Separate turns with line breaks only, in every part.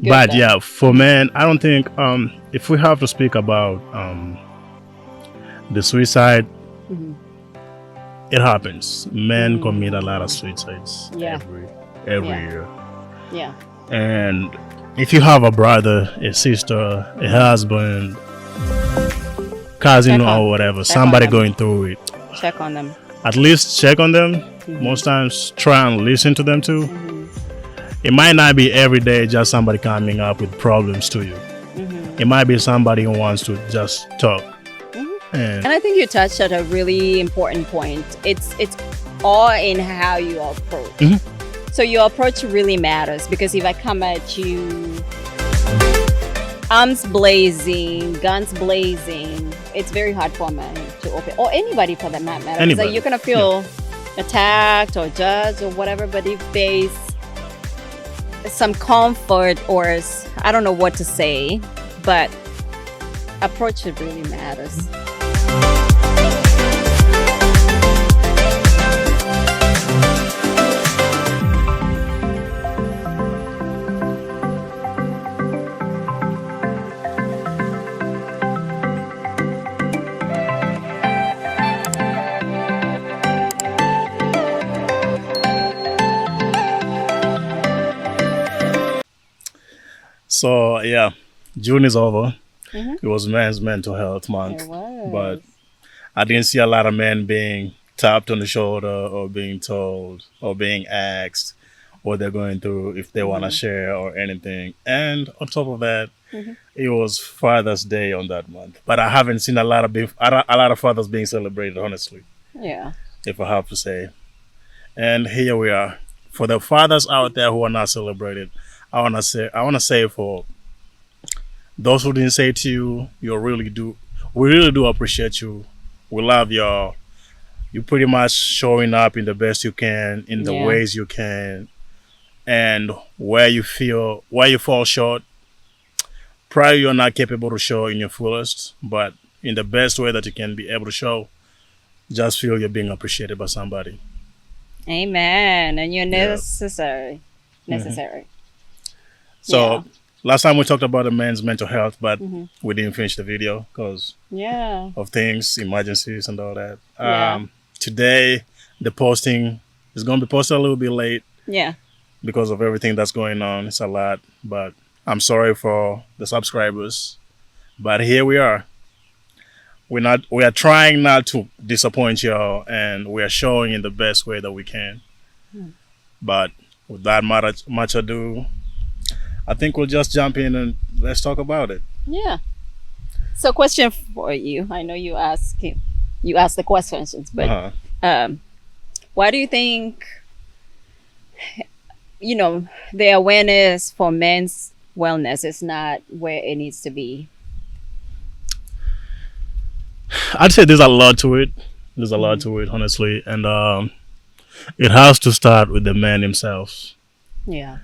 Good
But
then.
yeah, for men, I don't think if we have to speak about the suicide,
Hmm.
it happens. Men
Hmm.
commit a lot of suicides
Yeah.
every
Yeah.
year.
Yeah.
And if you have a brother, a sister, a husband, cousin,
Check on
or whatever,
check on
somebody
them.
going through it,
Check on them.
at least check on them.
Hmm.
Most times, try and listen to them too.
Hmm.
It might not be every day just somebody coming up with problems to you.
Hmm.
It might be somebody who wants to just talk.
Hmm.
And
And I think you touched at a really important point. It's all in how you approach.
Mhm.
So your approach really matters because if I come at you arms blazing, guns blazing, it's very hard for a man to open, or anybody for that matter. It's
Anybody.
like you're gonna feel attacked or judged or whatever. But if there's some comfort or I don't know what to say, but approach it really matters.
so, yeah, June is over.
Hmm.
It was Men's Mental Health Month.
It was.
But I didn't see a lot of men being tapped on the shoulder or being told or being asked what they're going through, if they want to
Mhm.
share or anything. And on top of that,
Mhm.
it was Father's Day on that month. But I haven't seen a lot of fathers being celebrated, honestly,
Yeah.
if I have to say. And here we are. For the fathers out there who are not celebrated, I want to say for those who didn't say to you, we really do appreciate you. We love y'all. You pretty much showing up in the best you can, in the
Yeah.
ways you can, and where you fall short, probably you're not capable to show in your fullest, but in the best way that you can be able to show, just feel you're being appreciated by somebody.
Amen. And you're
Yeah.
necessary.
hmm
Necessary.
So
Yeah.
last time we talked about the men's mental health, but
Hmm.
we didn't finish the video because
Yeah.
of things, emergencies, and all that.
Yeah.
Today, the posting is going to be posted a little bit late
Yeah.
because of everything that's going on. It's a lot, but I'm sorry for the subscribers. But here we are. We are trying not to disappoint y'all, and we are showing in the best way that we can.
Hmm.
But without much ado, I think we'll just jump in and let's talk about it.
Yeah. So, question for you. I know you ask the questions, but
Uh-huh.
um, why do you think the awareness for men's wellness is not where it needs to be?
I'd say there's a lot to it. There's a lot
Mhm.
to it, honestly, and it has to start with the man himself.
Yeah.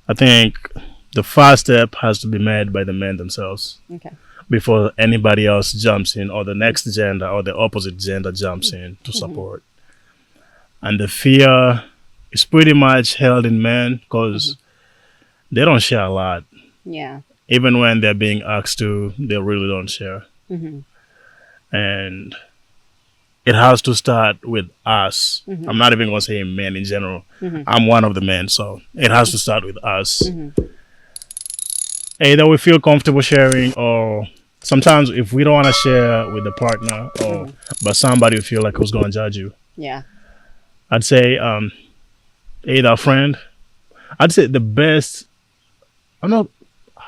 I think the first step has to be made by the men themselves
Okay.
before anybody else jumps in, or the next gender or the opposite gender jumps in to
Mhm.
support. And the fear is pretty much held in men because they don't share a lot.
Yeah.
Even when they're being asked to, they really don't share.
Hmm.
And it has to start with us.
Mhm.
I'm not even going to say men in general.
Hmm.
I'm one of the men, so it has to start with us.
Hmm.
Either we feel comfortable sharing, or sometimes if we don't want to share with the partner, or but somebody feel like who's going to judge you,
Yeah.
I'd say either a friend. I'd say the best. I'm not.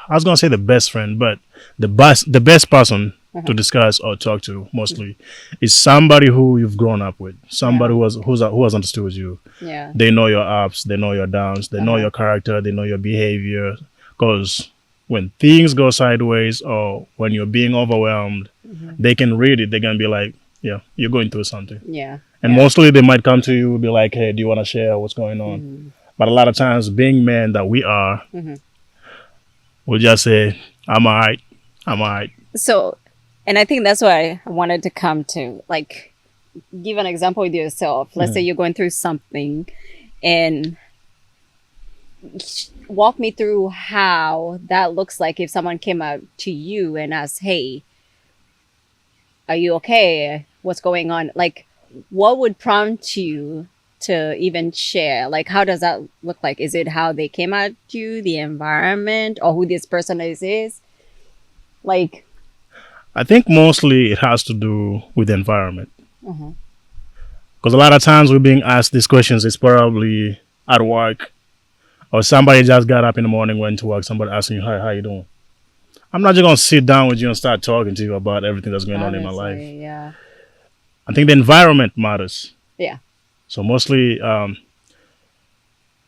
I was going to say the best friend, but the best person to discuss or talk to mostly is somebody who you've grown up with, somebody who has understood you.
Yeah.
They know your ups, they know your downs, they know
Uh-huh.
your character, they know your behavior. Because when things go sideways or when you're being overwhelmed,
Mhm.
they can read it. They can be like, "Yeah, you're going through something."
Yeah.
And
Yeah.
mostly they might come to you and be like, "Hey, do you want to share what's going on?"
Mhm.
But a lot of times, being men that we are,
Mhm.
we'll just say, "I'm alright, I'm alright."
So, and I think that's why I wanted to come to, like, give an example with yourself. Let's say you're going through something and walk me through how that looks like if someone came up to you and asked, "Hey, are you okay? What's going on?" Like, what would prompt you to even share? Like, how does that look like? Is it how they came at you, the environment, or who this person is? Like,
I think mostly it has to do with the environment.
mhm.
Because a lot of times we're being asked these questions, it's probably at work or somebody just got up in the morning, went to work, somebody asking you, hi, how you doing? I'm not just going to sit down with you and start talking to you about everything that's going on in my life.
Honestly, yeah,
I think the environment matters.
yeah,
So mostly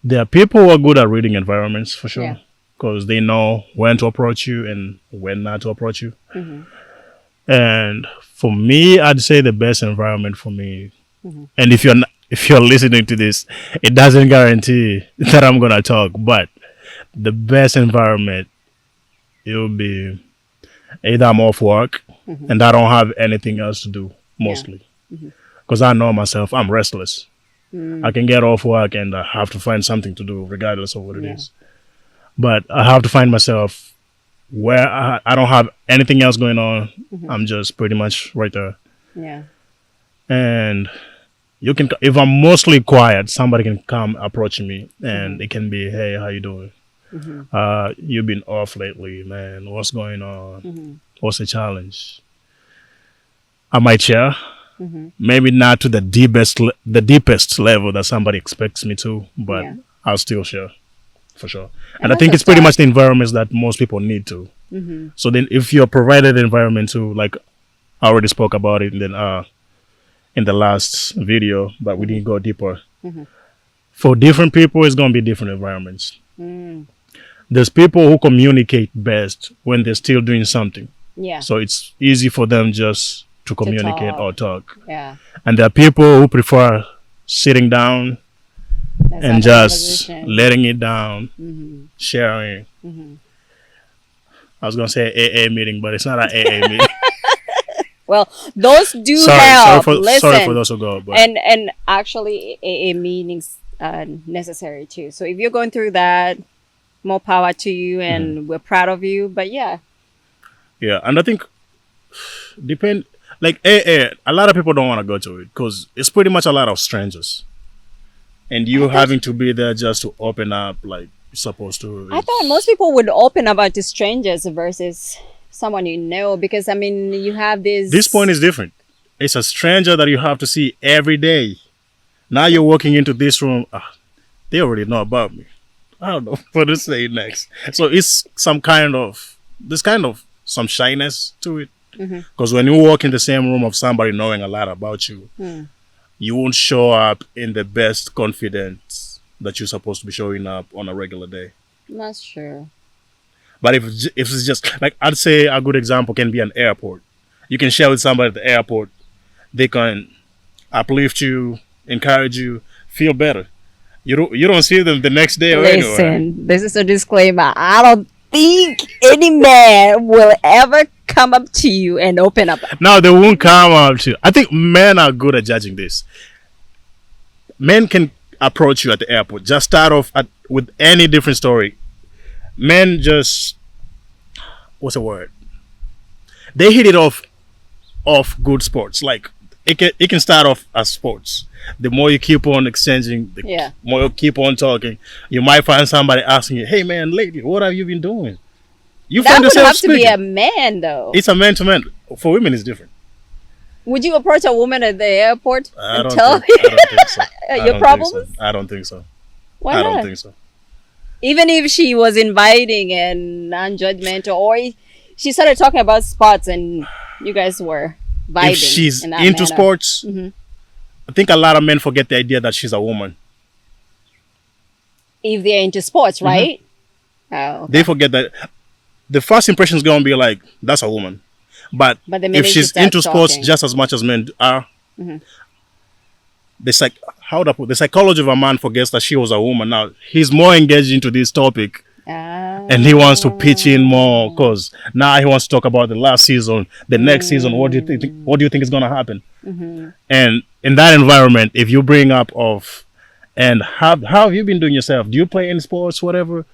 there are people who are good at reading environments for
yeah.
sure because they know when to approach you and when not to approach you.
Hmm.
And for me, I'd say the best environment for me.
Hmm.
And if you're listening to this, it doesn't guarantee that I'm gonna talk, but the best environment it will be either I'm off work
Hmm.
and I don't have anything else to do mostly
Hmm.
because I know myself. I'm restless.
Mm,
I can get off work and I have to find something to do regardless of what it
yeah.
is. But I have to find myself where I don't have anything else going on.
Hmm.
I'm just pretty much right there.
Yeah.
And you can, if I'm mostly quiet, somebody can come approach me and it can be, hey, how you doing?
Hmm.
You've been off lately, man. What's going on?
Hmm.
What's the challenge? I might share,
Hmm.
maybe not to the deepest level that somebody expects me to, but
Yeah.
I'll still share for sure.
And
And I
that's
think
a
it's pretty
start.
much the environments that most people need to.
Hmm.
So then, if you're provided the environment to, like I already spoke about it, then in the last video, but we didn't go deeper.
Hmm.
For different people, it's gonna be different environments.
Mm,
There's people who communicate best when they're still doing something,
yeah.
so it's easy for them just to communicate
talk.
or talk.
Yeah.
And there are people who prefer sitting down
That's
and just letting it down,
Hmm.
sharing.
Hmm.
I was gonna say AA meeting, but it's not an AA meeting.
Well, those do
sorry
help.
for
Listen,
those who go, but
and actually, AA meetings necessary too. So if you're going through that, more power to you, and we're proud of you. But yeah,
yeah, and I think depend like AA. A lot of people don't want to go to it because it's pretty much a lot of strangers, and you having to be there just to open up like you're supposed to.
I thought most people would open about to strangers versus someone you know, because I mean, you have
This point is different. It's a stranger that you have to see every day. Now you're walking into this room. They already know about me. I don't know what to say next. So it's there's kind of some shyness to it.
Mhm.
Because when you walk in the same room of somebody knowing a lot about you,
Hmm.
you won't show up in the best confidence that you're supposed to be showing up on a regular day.
That's true.
But if it's just like I'd say a good example can be an airport. You can share with somebody at the airport. They can uplift you, encourage you, feel better. You don't see them the next day or anywhere.
Listen, this is a disclaimer. I don't think any man will ever come up to you and open up.
No, they won't come up to you. I think men are good at judging this. Men can approach you at the airport. Just start off with any different story. Men just what's the word? They hit it off good sports. Like it can start off as sports. The more you keep on exchanging, the
Yeah.
more you keep on talking, you might find somebody asking you, "Hey man, lady, what have you been doing?" You
That
find
would
yourself
have to be
speaking.
a man, though.
It's a man to man. For women, it's different.
Would you approach a woman at the airport
I
and
don't
tell
think, I don't think so. I
your
don't think
problems?
so. I don't think so.
Why
I
not?
don't think so.
Even if she was inviting and non-judgmental, or she started talking about sports and you guys were vibing.
If she's
in that
into
manner.
sports,
Mhm.
I think a lot of men forget the idea that she's a woman.
If they're into sports, right? Oh,
They forget that the first impression is going to be like, that's a woman. But
but the
if
minute you
she's
start
into sports
talking-
just as much as men are,
Mhm.
the psychology of a man forgets that she was a woman. Now he's more engaged into this topic and he wants to pitch in more because now he wants to talk about the last season, the next season. What do you think? What do you think is going to happen?
Mhm.
And in that environment, if you bring up of And how have you been doing yourself? Do you play any sports, whatever?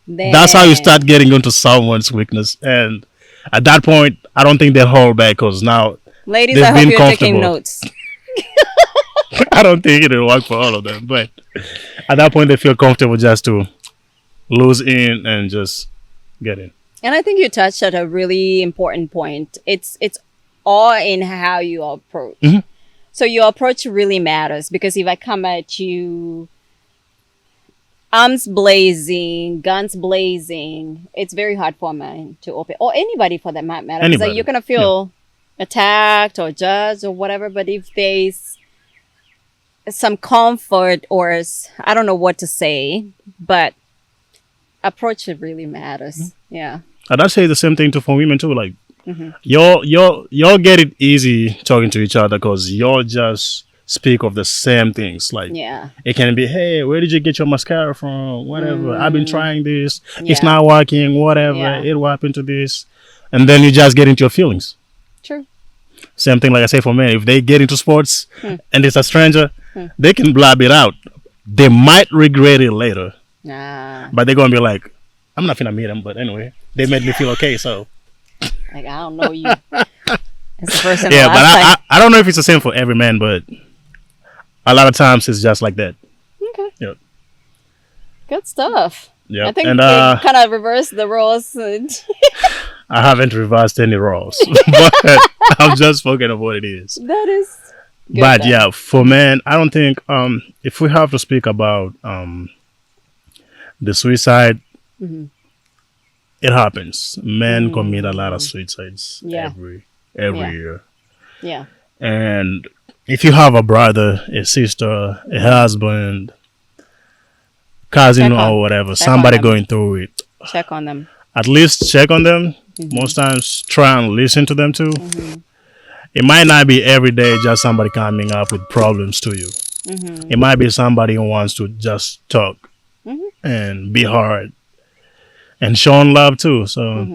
That's how you
Then,
start getting into someone's weakness. And at that point, I don't think they'll hold back because now
ladies, I
they've
hope
been
you're taking
comfortable.
notes.
I don't think it'll work for all of them. But at that point, they feel comfortable just to lose in and just get in.
And I think you touched at a really important point. It's all in how you approach.
Mhm.
So your approach really matters because if I come at you arms blazing, guns blazing, it's very hard for a man to open, or anybody for that matter. Because
Anybody.
you're gonna feel attacked or judged or whatever. But if there's some comfort or I don't know what to say, but approach it really matters. Yeah.
And I say the same thing to for women too. Like
Mhm.
y'all get it easy talking to each other because y'all just speak of the same things. Like
Yeah.
it can be, hey, where did you get your mascara from? Whatever. I've been trying this. It's
Yeah.
not working. Whatever.
Yeah.
It will happen to this, and then you just get into your feelings.
True.
Same thing, like I say for men. If they get into sports and it's a stranger, they can blab it out. They might regret it later,
Nah.
but they're gonna be like, I'm not finna meet them. But anyway, they made me feel okay. So
Like I don't know you. It's the first and
yeah,
the
but
last time.
I don't know if it's the same for every man, but a lot of times it's just like that.
Okay.
Yeah.
Good stuff.
Yeah,
I think
and
they kind of reversed the roles.
I haven't reversed any roles, but I'm just spoken of what it is.
That is good.
But
then.
yeah, for men, I don't think if we have to speak about the suicide,
Mhm.
it happens. Men commit a lot of suicides
Yeah.
every
Yeah.
year.
Yeah.
And if you have a brother, a sister, a husband, cousin,
Check on-
or whatever,
check
somebody
on them.
going through it,
Check on them.
at least check on them. Most times, try and listen to them too. It might not be every day just somebody coming up with problems to you. It might be somebody who wants to just talk and be hard and showing love too. So,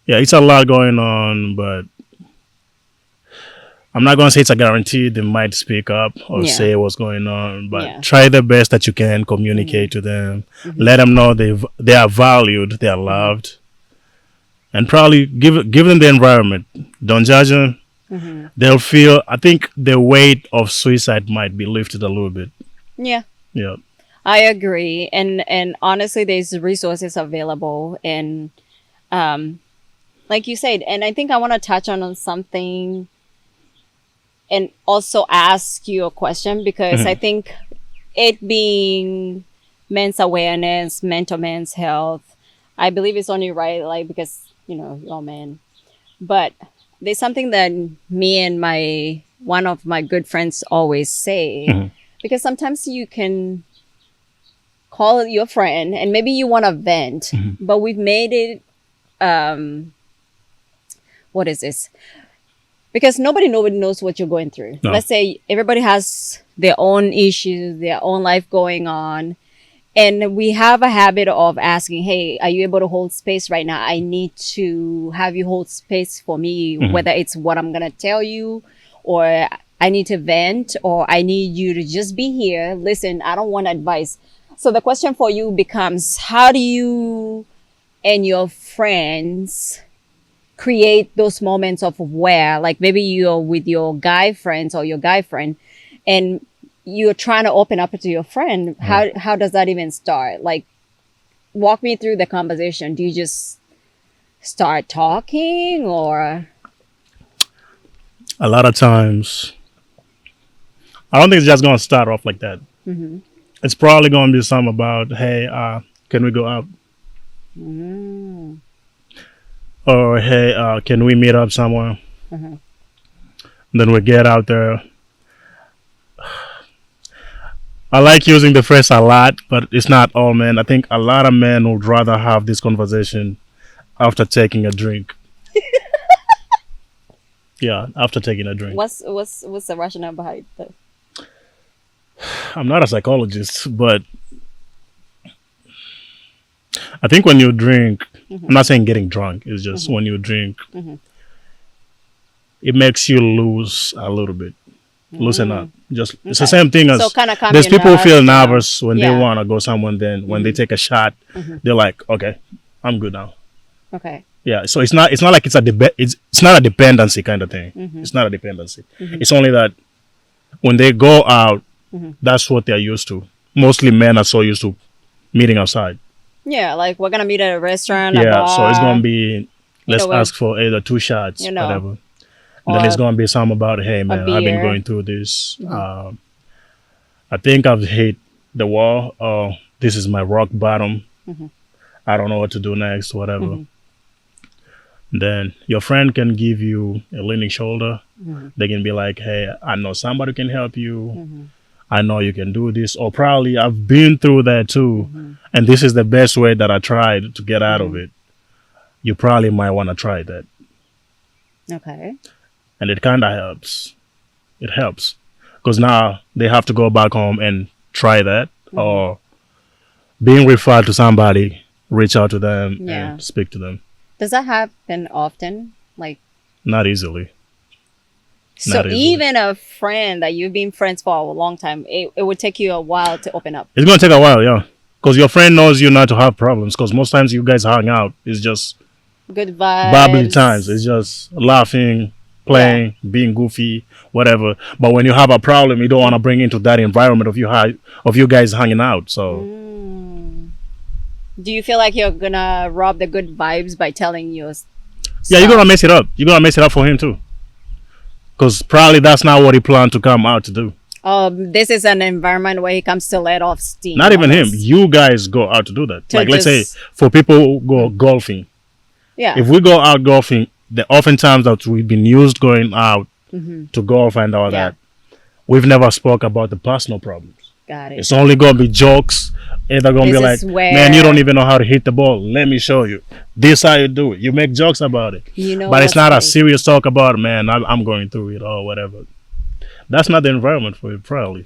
yeah, it's a lot going on, but I'm not going to say it's a guarantee they might speak up or
Yeah.
say what's going on, but
Yeah.
try the best that you can, communicate to them, let them know they are valued, they are loved, and probably give them the environment. Don't judge them. They'll feel, I think the weight of suicide might be lifted a little bit.
Yeah.
Yeah.
I agree, and honestly, there's resources available, and like you said, and I think I want to touch on something, and also ask you a question because I think it being men's awareness, men's health, I believe it's only right, like because you're all men, but there's something that me and one of my good friends always say because sometimes you can call your friend and maybe you want to vent, but we've made it what is this, because nobody knows what you're going through.
No.
Let's say everybody has their own issues, their own life going on, and we have a habit of asking, hey, are you able to hold space right now? I need to have you hold space for me, whether it's what I'm gonna tell you, or I need to vent, or I need you to just be here, listen, I don't want advice. So the question for you becomes, how do you and your friends create those moments of where, like maybe you're with your guy friends or your guy friend and you're trying to open up to your friend. How does that even start? Like, walk me through the conversation. Do you just start talking, or?
A lot of times, I don't think it's just going to start off like that. It's probably going to be something about, hey, can we go out? Or, hey, can we meet up somewhere? Then we get out there. I like using the phrase a lot, but it's not all men. I think a lot of men would rather have this conversation after taking a drink. Yeah, after taking a drink.
What's the rationale behind that?
I'm not a psychologist, but I think when you drink, I'm not saying getting drunk, it's just when you drink, it makes you lose a little bit, loosen up. Just it's
Okay.
the same thing as
So kind of
there's people who feel
communal,
nervous when they
yeah.
want to go somewhere. Then when they take a shot, they're like, okay, I'm good now.
Okay.
Yeah. So it's not like it's not a dependency kind of thing. It's not a dependency. It's only that when they go out, that's what they're used to. Mostly men are so used to meeting outside.
Yeah, like we're gonna meet at a restaurant. A
Yeah. So it's
bar,
gonna be let's
know,
ask for either 2 shots,
you know,
whatever. And then it's
or
gonna be some about, hey man, I've been
beer.
going through this. I think I've hit the wall. Oh, this is my rock bottom. I don't know what to do next, whatever. Then your friend can give you a leaning shoulder. They can be like, hey, I know somebody can help you. I know you can do this. Or probably I've been through that too. And this is the best way that I tried to get out of it. You probably might want to try that.
Okay.
And it kind of helps. It helps. Because now they have to go back home and try that. Or being referred to somebody, reach out to them
Yeah.
and speak to them.
Does that happen often? Like,
Not easily.
so
Not easily.
even a friend that you've been friends for a long time, it would take you a while to open up.
It's going to take a while, yeah. Because your friend knows you not to have problems. Because most times you guys hang out, it's just
Good vibes.
bubbly times. It's just laughing, playing, being goofy, whatever. But when you have a problem, you don't want to bring into that environment of you guys hanging out. So
Do you feel like you're gonna rob the good vibes by telling your
yeah, you're gonna mess it up. You're gonna mess it up for him too. Because probably that's not what he planned to come out to do.
this is an environment where he comes to let off steam.
Not even him.
almost.
You guys go out to do that.
To
Like let's say
just-
for people who go golfing.
Yeah.
If we go out golfing, the oftentimes that we've been used going out to golf and all
Yeah.
that, we've never spoke about the personal problems.
Got it.
It's only gonna be jokes. Either gonna
This
be like,
is where-
man, you don't even know how to hit the ball. Let me show you. This how you do it. You make jokes about it,
You know,
but it's
what's
not a
funny?
serious talk about, man, I'm going through it or whatever. That's not the environment for it, probably.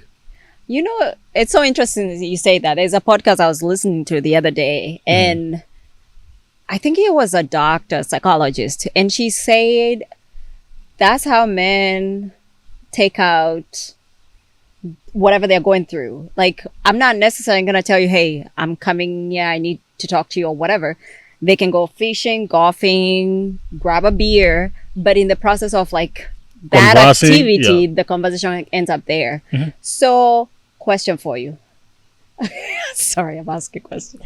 You know, it's so interesting that you say that. There's a podcast I was listening to the other day, and I think it was a doctor, psychologist, and she said that's how men take out whatever they're going through. Like, I'm not necessarily going to tell you, hey, I'm coming, yeah, I need to talk to you or whatever. They can go fishing, golfing, grab a beer, but in the process of like that
Conversing,
activity,
yeah.
the conversation ends up there. So, question for you. Sorry, I'm asking a question.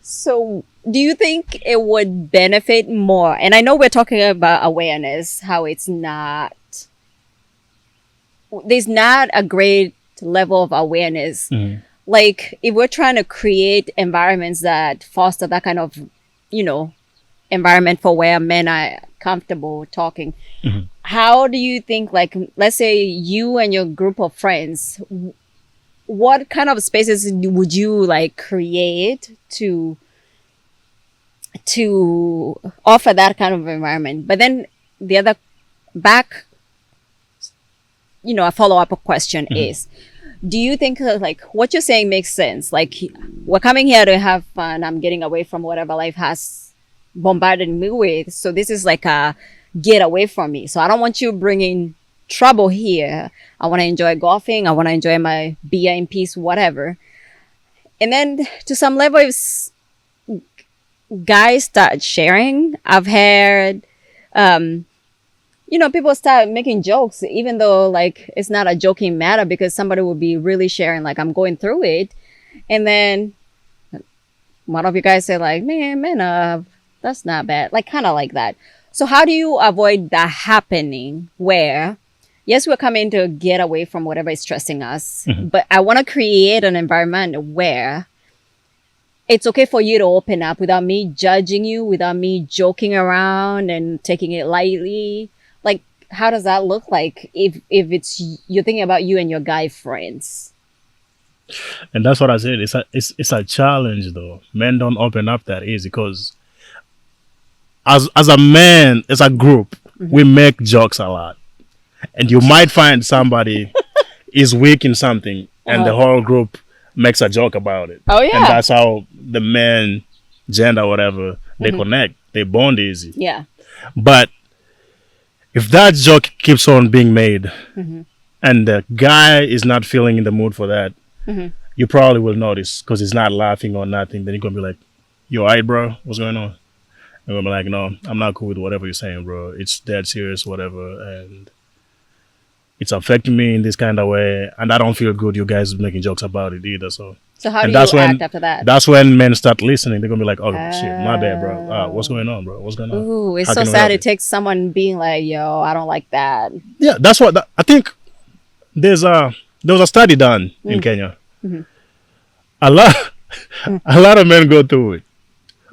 So, do you think it would benefit more? And I know we're talking about awareness, how it's not, there's not a great level of awareness. Like, if we're trying to create environments that foster that kind of, you know, environment for where men are comfortable talking, how do you think, like, let's say you and your group of friends, what kind of spaces would you like create to offer that kind of environment? But then the other back, you know, a follow-up question is, do you think like what you're saying makes sense? Like, we're coming here to have fun. I'm getting away from whatever life has bombarded me with. So this is like a get away from me. So I don't want you bringing trouble here. I want to enjoy golfing. I want to enjoy my beer in peace, whatever. And then to some level, if guys start sharing, I've heard, you know, people start making jokes, even though like it's not a joking matter, because somebody will be really sharing, like, I'm going through it. And then one of you guys say like, man, that's not bad. Like, kind of like that. So how do you avoid that happening where, yes, we're coming to get away from whatever is stressing us, but I want to create an environment where it's okay for you to open up without me judging you, without me joking around and taking it lightly. Like, how does that look like if it's you're thinking about you and your guy friends?
And that's what I said. It's a challenge though. Men don't open up that easy because as a man, as a group, we make jokes a lot. And you might find somebody is weak in something and the whole group makes a joke about it.
Oh, yeah.
And that's how the men, gender, whatever, they connect. They bond easy.
Yeah.
But if that joke keeps on being made, and the guy is not feeling in the mood for that,
Mm-hmm.
you probably will notice because he's not laughing or nothing. Then you're gonna be like, "You alright, bro? What's going on?" And I'm like, "No, I'm not cool with whatever you're saying, bro. It's dead serious, whatever, and it's affecting me in this kind of way, and I don't feel good. You guys making jokes about it either." So
So how
And
do you
that's when-
act after that?
that's when men start listening. They're gonna be like, "Oh shit, my bad, bro. What's going on, bro? What's going on?"
Ooh, it's
How
so
can we
sad.
help
It
you?
takes someone being like, "Yo, I don't like that."
Yeah, that's what I think. There was a study done in Kenya.
Mhm.
A lot, a lot of men go through it,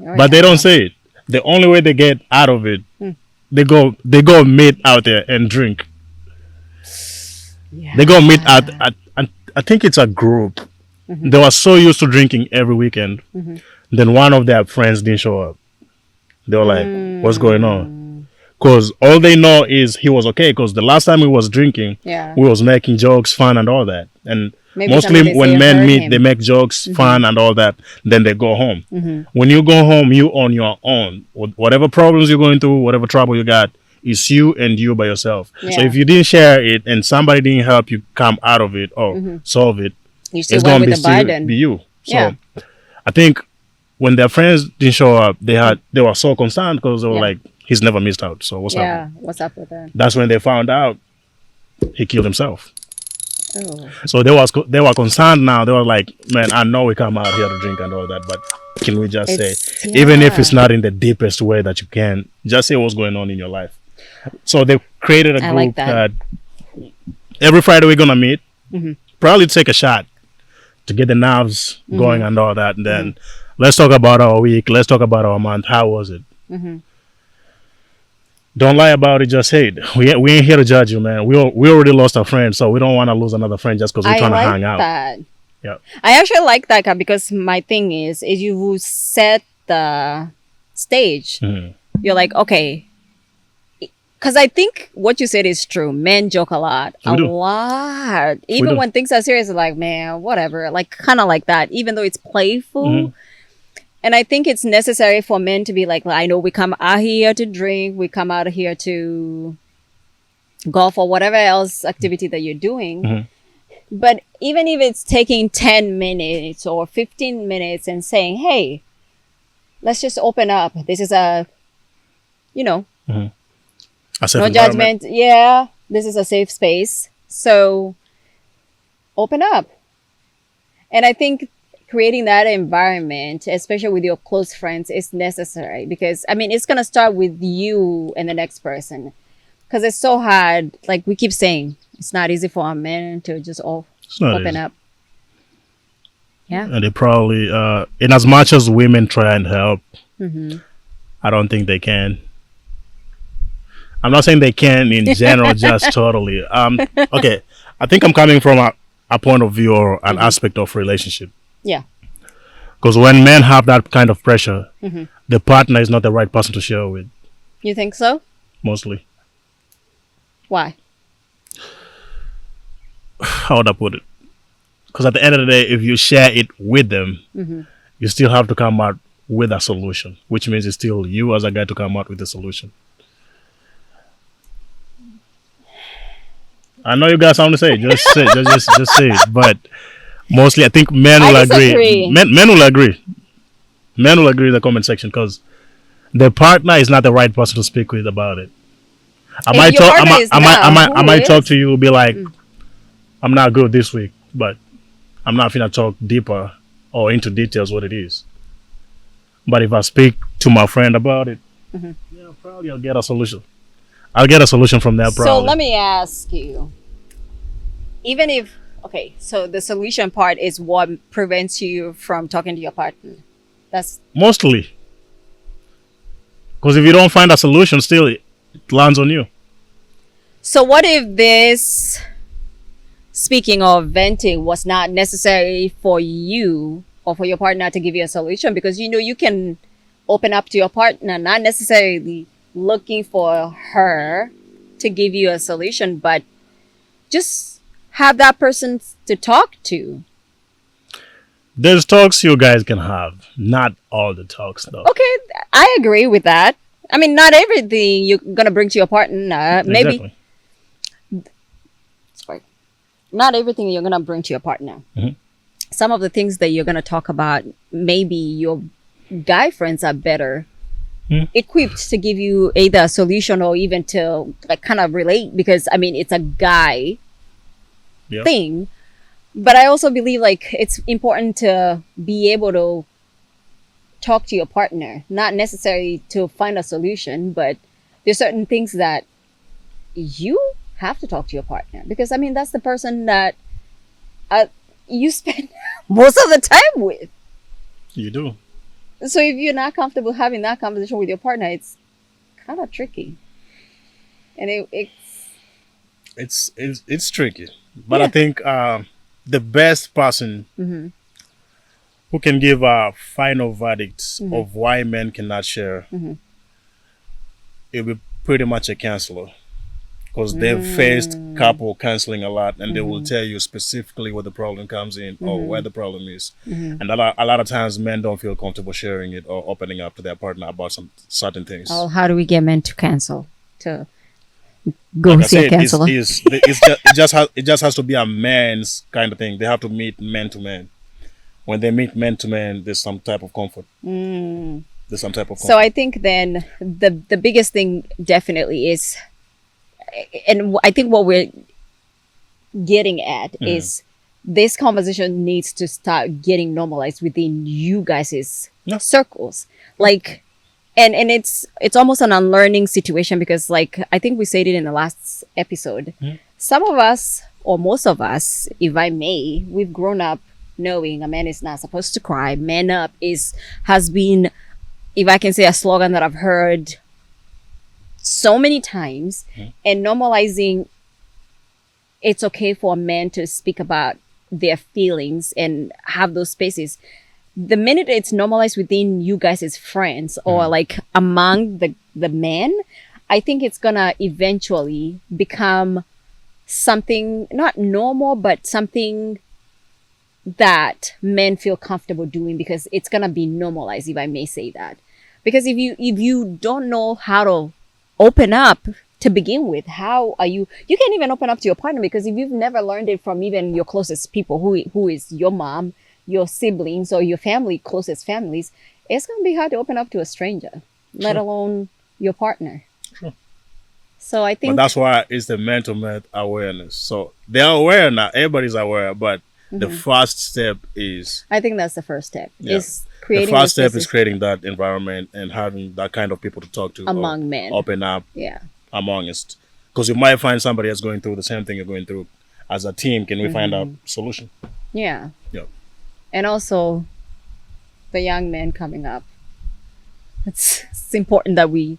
Oh,
but they
yeah.
don't say it. The only way they get out of it,
Mm.
they go meet out there and drink.
Yeah.
They go meet at I think it's a group.
Mhm.
They were so used to drinking every weekend.
Mhm.
Then one of their friends didn't show up. They were like, "What's going
Mm.
on?" Because all they know is he was okay. Because the last time he was drinking,
Yeah.
we was making jokes, fun, and all that. And
Maybe
mostly
somebody say
when
it
men
hurt
meet,
him.
they make jokes, fun, and all that. Then they go home.
Mhm.
When you go home, you on your own. Whatever problems you're going through, whatever trouble you got, it's you and you by yourself. So
Yeah.
if you didn't share it and somebody didn't help you come out of it or solve it,
You still
it's
went
gonna
with
be
the
still
burden.
be you. So
Yeah.
I think when their friends didn't show up, they were so concerned because they were
Yeah.
like, "He's never missed out. So what's
Yeah.
happening?"
What's up with that?
That's when they found out he killed himself.
Oh.
So they were concerned now. They were like, "Man, I know we come out here to drink and all that, but can we just say,
It's-
even if it's
yeah.
not in the deepest way that you can, just say what's going on in your life." So they created a
I
group
like that.
every Friday we're gonna meet,
Mhm.
probably take a shot to get the nerves
Mm-hmm.
going and all that, and then let's talk about our week. Let's talk about our month. How was it?
Mhm.
Don't lie about it. Just say it. We ain't here to judge you, man. We already lost a friend, so we don't want to lose another friend just because we're
I
trying
like
to hang out.
that.
Yeah.
I actually like that Kat, because my thing is you set the stage.
Mhm.
You're like, okay. Because I think what you said is true. Men joke a lot.
We
A
do.
lot. Even
do.
when things are serious, like, man, whatever. Like, kind of like that. Even though it's playful.
Mhm.
And I think it's necessary for men to be like, I know we come out here to drink. We come out here to golf or whatever else activity that you're doing.
Mhm.
But even if it's taking 10 minutes or 15 minutes and saying, hey, let's just open up. This is a,
A safe
no
environment.
judgment. Yeah, this is a safe space. So open up. And I think creating that environment, especially with your close friends, is necessary because, I mean, it's going to start with you and the next person because it's so hard. Like we keep saying, it's not easy for a man to just
It's not
open
easy.
up. Yeah.
And they probably, in as much as women try and help,
Mm-hmm.
I don't think they can. I'm not saying they can in general, just totally. Okay, I think I'm coming from a point of view or an aspect of relationship.
Yeah.
Because when men have that kind of pressure,
Mm-hmm.
the partner is not the right person to share with,
You think so?
mostly.
Why?
How would I put it? Because at the end of the day, if you share it with them,
Mm-hmm.
you still have to come out with a solution, which means it's still you as a guy to come out with the solution. I know you got something to say. Just say, just say it. But mostly, I think men
I
will agree.
disagree.
Men will agree. Men will agree in the comment section because the partner is not the right person to speak with about it. I
If
might
your
talk.
partner is not,
I
who
might talk
is?
to you. Be like, I'm not good this week, but I'm not finna talk deeper or into details what it is. But if I speak to my friend about it,
Mm-hmm.
yeah, probably I'll get a solution. I'll get a solution from there.
So
Probably.
let me ask you, even if, okay, so the solution part is what prevents you from talking to your partner. That's,
Mostly, because if you don't find a solution, still it lands on you.
so what if this, speaking of venting, was not necessary for you or for your partner to give you a solution? Because you can open up to your partner, not necessarily looking for her to give you a solution, but just have that person to talk to.
There's talks you guys can have, not all the talks though.
Okay, I agree with that. I mean, not everything you're gonna bring to your partner. Maybe
Exactly.
sorry. not everything you're gonna bring to your partner.
Mhm.
Some of the things that you're gonna talk about, maybe your guy friends are better equipped to give you either a solution or even to like kind of relate, because I mean it's a guy
Yeah.
thing. But I also believe like it's important to be able to talk to your partner, not necessarily to find a solution, but there's certain things that you have to talk to your partner, because I mean that's the person that you spend most of the time with.
You do.
So if you're not comfortable having that conversation with your partner, it's kind of tricky, and
It's tricky, but I
Yeah.
think the best person
Mhm.
who can give a final verdict
Mhm.
of why men cannot share,
Mhm.
it will be pretty much a counselor, because they've faced couple counseling a lot, and they will tell you specifically where the problem comes in or where the problem is.
Mhm.
And a lot of times men don't feel comfortable sharing it or opening up to their partner about some certain things.
Oh, how do we get men to cancel? To go
Like I
see a
said,
counselor?
it just has to be a man's kind of thing. They have to meet man to man. When they meet man to man, there's some type of comfort.
Mm.
There's some type of comfort.
So I think then the biggest thing definitely is, and I think what we're getting at is this conversation needs to start getting normalized within you guys'
Yeah.
circles. Like, and it's almost an unlearning situation, because like I think we said it in the last episode. Some of us, or most of us, if I may, we've grown up knowing a man is not supposed to cry. Man up has been, if I can say, a slogan that I've heard so many times, and normalizing it's okay for a man to speak about their feelings and have those spaces. The minute it's normalized within you guys as friends or like among the men, I think it's gonna eventually become something not normal, but something that men feel comfortable doing, because it's gonna be normalized, if I may say that. Because if you don't know how to open up to begin with, how are you can't even open up to your partner, because if you've never learned it from even your closest people, who is your mom, your siblings, or your family, closest families, it's gonna be hard to open up to a stranger, let alone your partner.
Sure.
So I
But
think
that's why it's the mental awareness. So they're aware now. Everybody's aware, but the first step is
I think that's the first step.
Yeah.
Is creating
the first
those
step is
spaces
creating that environment and having that kind of people to talk to or
among men.
open up
Yeah.
amongst. Because you might find somebody that's going through the same thing you're going through. As a team, can we find out solution?
Yeah.
Yeah.
And also the young men coming up. It's important that we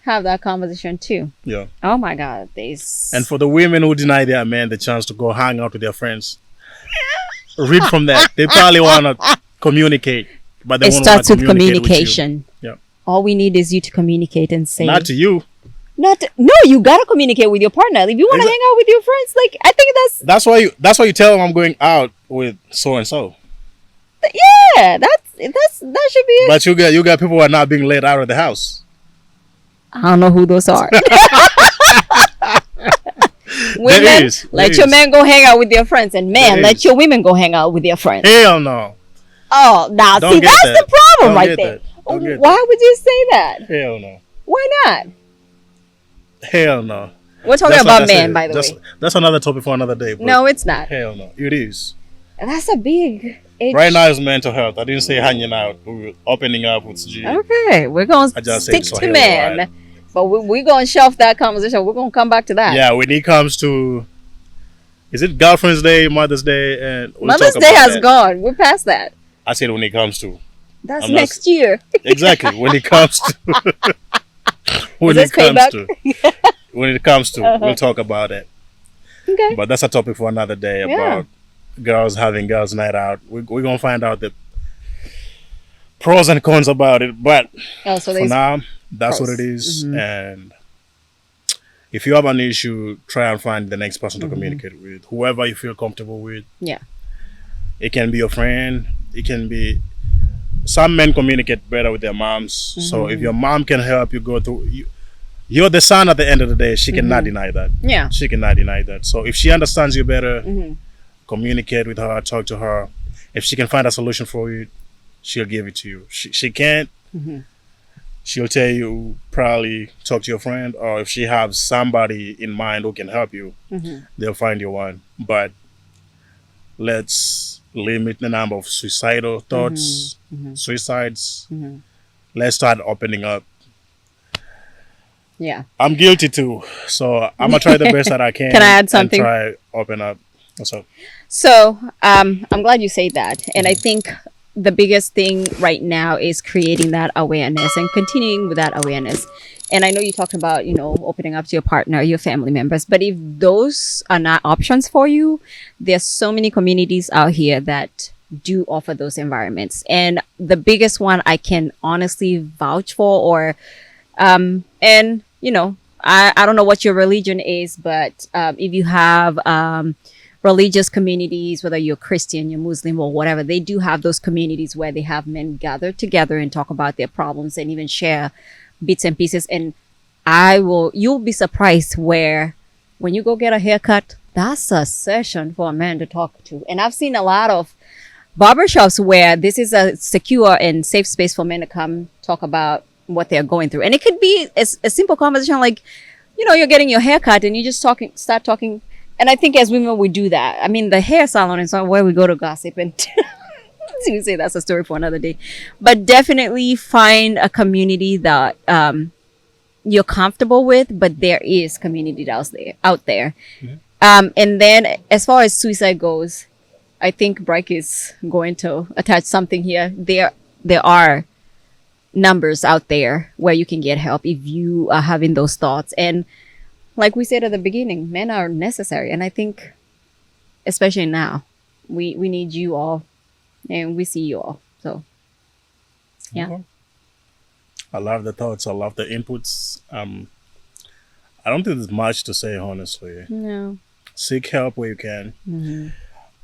have that conversation too.
Yeah.
Oh my God. There's
And for the women who deny their men the chance to go hang out with their friends, read from that. They probably want to communicate, but they
it
won't
starts
wanna
with
communicate
communication.
With you. Yeah.
All we need is you to communicate and say
Not to you.
no, you gotta communicate with your partner. If you want to hang out with your friends, like I think
That's why you tell them I'm going out with so and so.
yeah, that should be it.
But you got people who are not being let out of the house.
I don't know who those are. Women,
There is.
let your men go hang out with their friends, and men,
There
let
is.
your women go hang out with their friends.
Hell no.
Oh, now
Don't
see,
get
that's
that.
the problem
Don't
right
get
there.
that. Don't get
Why would you say that?
Hell no.
Why not?
Hell no.
We're talking
That's like
about
I
men,
said,
by the way.
That's another topic for another day. But
No, it's not.
hell no. It is.
That's a big age.
Right now it's mental health. I didn't say hanging out. We were opening up with G.
Okay, we're going
I
to
just
stick
said
to
Swahili,
men.
right?
But we're going to shelf that conversation. We're going to come back to that.
Yeah, when it comes to, is it Girlfriend's Day, Mother's Day, and we'll
Mother's
talk
Day
about
has
that.
gone. We're past that.
I said when it comes to.
That's
I'm not
next year.
Exactly. When it comes to. when
Is
it
this
comes
payback?
to. When it comes to, we'll talk about it.
Okay.
But that's a topic for another day
Yeah.
about girls having girls' night out. We're going to find out the pros and cons about it. But
Oh, so
for
there's
now, that's
pros.
what it is. And if you have an issue, try and find the next person to communicate with. Whoever you feel comfortable with.
Yeah.
It can be your friend. It can be. Some men communicate better with their moms. So if your mom can help you go through, you're the son at the end of the day. She cannot deny that.
Yeah.
She cannot deny that. So if she understands you better,
Mm-hmm.
communicate with her, talk to her. If she can find a solution for you, she'll give it to you. She can't,
Mm-hmm.
she'll tell you probably talk to your friend, or if she has somebody in mind who can help you,
Mm-hmm.
they'll find you one. But let's limit the number of suicidal thoughts,
Mm-hmm.
suicides.
Mm-hmm.
Let's start opening up.
Yeah.
I'm guilty too, so I'm gonna try the best that I can.
Can I add something?
And try open up. What's up?
So I'm glad you say that. And I think the biggest thing right now is creating that awareness and continuing with that awareness. And I know you talked about, opening up to your partner, your family members. But if those are not options for you, there's so many communities out here that do offer those environments. And the biggest one I can honestly vouch for, or and I don't know what your religion is, but if you have religious communities, whether you're Christian, you're Muslim, or whatever, they do have those communities where they have men gather together and talk about their problems and even share bits and pieces. And you'll be surprised where when you go get a haircut, that's a session for a man to talk to. And I've seen a lot of barbershops where this is a secure and safe space for men to come talk about what they're going through. And it could be a simple conversation like, you're getting your haircut and you just start talking. And I think as women, we do that. I mean, the hair salon is not where we go to gossip and you say that's a story for another day. But definitely find a community that you're comfortable with, but there is community out there.
Mm-hmm.
And then as far as suicide goes, I think Bryke is going to attach something here. There are numbers out there where you can get help if you are having those thoughts. And like we said at the beginning, men are necessary. And I think, especially now, we need you all and we see you all. So, yeah.
Okay. I love the thoughts. I love the inputs. I don't think there's much to say, honestly.
No.
Seek help where you can.
Mm-hmm.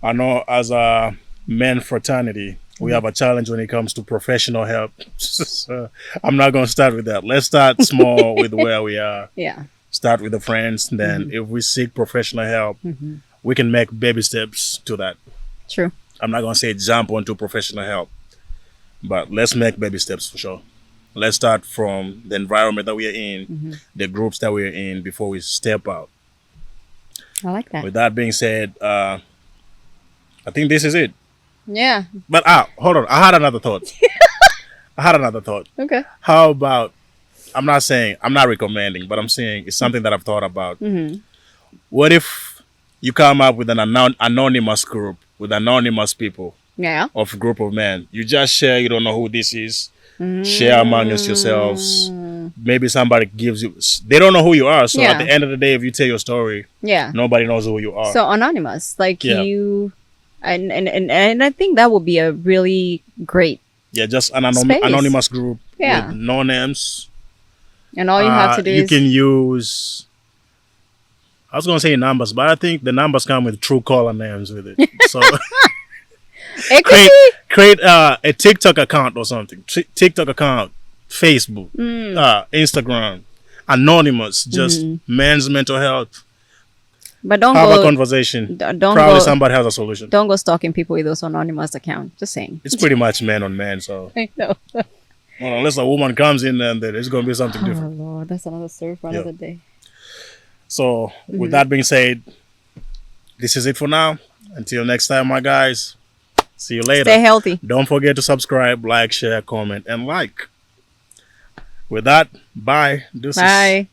I know as a men fraternity, we have a challenge when it comes to professional help. So I'm not going to start with that. Let's start small with where we are.
Yeah.
Start with the friends. Then if we seek professional help, we can make baby steps to that.
True.
I'm not going to say jump onto professional help, but let's make baby steps for sure. Let's start from the environment that we are in, the groups that we are in before we step out.
I like that.
With that being said, I think this is it.
Yeah.
But hold on. I had another thought.
Okay.
How about, I'm not recommending, but I'm saying it's something that I've thought about. What if you come up with an anonymous group, with anonymous people,
Yeah.
of a group of men? You just share, you don't know who this is. Share amongst yourselves. Maybe somebody gives you, they don't know who you are. So
Yeah.
at the end of the day, if you tell your story,
Yeah.
nobody knows who you are.
So anonymous, like
Yeah.
you, and I think that would be a really great,
Yeah, just an
Space.
anonymous group
Yeah.
with no names.
and all you have to do
You
is
can use, I was going to say numbers, but I think the numbers come with true caller names with it. So
it could be.
create a TikTok account or something. TikTok account, Facebook, Instagram, anonymous, just men's mental health.
But don't
Have a
go.
conversation.
Don't
Probably
go.
somebody has a solution.
Don't go stalking people with those anonymous accounts. Just saying.
It's pretty much man on man. So
I know.
well, unless a woman comes in, then it's going to be something
Oh
different.
Lord, that's another story for
Yeah.
another day.
So with that being said, this is it for now. Until next time, my guys. See you later.
Stay healthy.
Don't forget to subscribe, like, share, comment, and like. With that, bye. Deuces.
Bye.